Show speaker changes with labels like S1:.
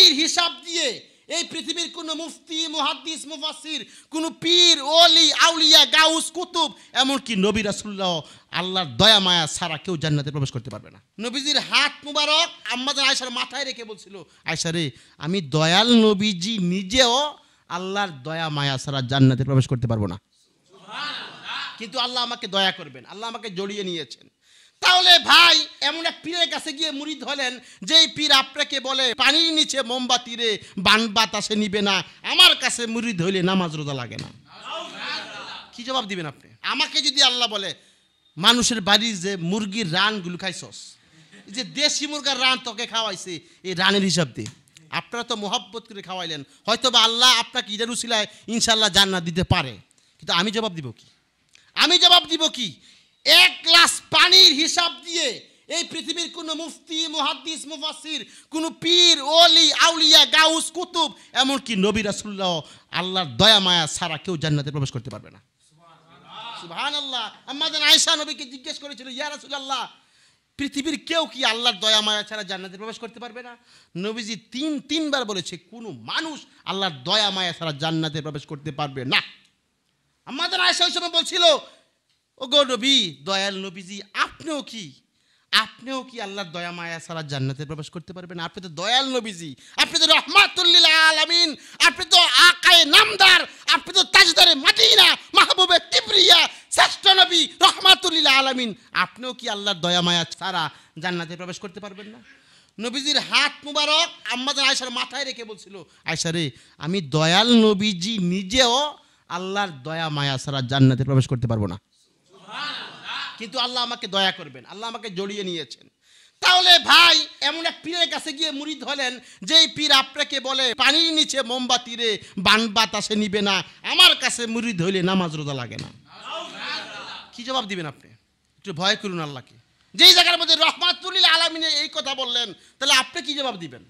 S1: পানির হিসাব দিয়ে এই পৃথিবীর কোনো মুফতি মুহাদ্দিস মুফাসসির কোনো পীর ওলি আউলিয়া গাউস কুতুব এমনকি নবী রাসূলুল্লাহ আল্লাহর দয়া মায়া ছাড়া কেউ জান্নাতে প্রবেশ করতে পারবে না। নবীজির হাত মুবারক আম্মাজান আয়েশার মাথায় রেখে বলছিল, আয়েশা রে, আমি দয়াল নবীজি নিজেও আল্লাহর দয়া মায়া ছাড়া জান্নাতে প্রবেশ করতে পারবো না, কিন্তু আল্লাহ আমাকে দয়া করবেন, আল্লাহ আমাকে জড়িয়ে নিয়েছেন। তাহলে ভাই এমন এক পীরের কাছে গিয়ে মুরিদ হলেন যেই পীর আপনাকে বলে পানির নিচে মোমবাতি রে বান বাতাসে নিবে না, আমার কাছে মুরিদ হইলে নামাজ রোজা লাগে না, কি জবাব দিবেন আপনি? আমাকে যদি আল্লাহ বলে মানুষের বাড়ির যে মুরগির রানগুলো খাইছস, যে দেশি মুরগার রান তোকে খাওয়াইছে, এই রানের হিসাব দিয়ে আপনারা তো মোহাব্বত করে খাওয়াইলেন, হয়তো বা আল্লাহ আপনাকে ইদার উসিলায় ইনশাল্লাহ জান্নাত দিতে পারে, কিন্তু আমি জবাব দিব কি? আমি জবাব দিব কি? এক গ্লাস পানির হিসাব দিয়ে এই পৃথিবীর কোনো মুফতি মুহাদ্দিস মুফাসসির কোনো পীর ওলি আউলিয়া গাউস কুতুব এমনকি নবী রাসূলুল্লাহ আল্লাহর দয়া মায়া ছাড়া কেউ জান্নাতে প্রবেশ করতে পারবে না। সুবহানাল্লাহ। আম্মাজান আয়েশা নবীকে জিজ্ঞেস করেছিল, ইয়া রাসূলুল্লাহ, পৃথিবীর কেউ কি আল্লাহর দয়া মায়া ছাড়া জান্নাতে প্রবেশ করতে পারবে না? নবীজি তিনবার বলেছে কোনো মানুষ আল্লাহর দয়া মায়া ছাড়া জান্নাতে প্রবেশ করতে পারবে না। আম্মাজান আয়েশা ওই সময় বলছিল, ও গো নবী, দয়াল নবীজি, আপনিও কি আল্লাহর দয়া মায়া ছাড়া জান্নাতে প্রবেশ করতে পারবেন? আপনি তো দয়াল নবীজি, আপনি তো রাহমাতুল লিল আলামিন, আপনি তো আকায়ে নামদার, আপনি তো তাজদারে মদিনা, মাহবুবে কিবরিয়া, শ্রেষ্ঠ নবী রাহমাতুল লিল আলামিন, আপনিও কি আল্লাহর দয়া মায়া ছাড়া জান্নাতে প্রবেশ করতে পারবেন না? নবীজির হাত মুবারক আম্মাজান আয়েশার মাথায় রেখে বলছিল, আয়েশা রে, আমি দয়াল নবীজি নিজেও আল্লাহর দয়া মায়া ছাড়া জান্নাতে প্রবেশ করতে পারবো না, কিন্তু আল্লাহ আমাকে দয়া করবেন, আল্লাহ আমাকে জড়িয়ে নিয়েছেন। তাহলে ভাই এমন এক পীরের কাছে গিয়ে মুরিদ হলেন যেই পীর আপনাকে বলে পানির নিচে মোমবাতি রে বান বাতাসে নিবে না, আমার কাছে মুরিদ হইলে নামাজ রোজা লাগে না, কি জবাব দিবেন আপনি? একটু ভয় করুন আল্লাহকে। যেই জায়গার মধ্যে রাহমাতুল লিল আলামিন এই কথা বললেন, তাহলে আপনি কি জবাব দিবেন?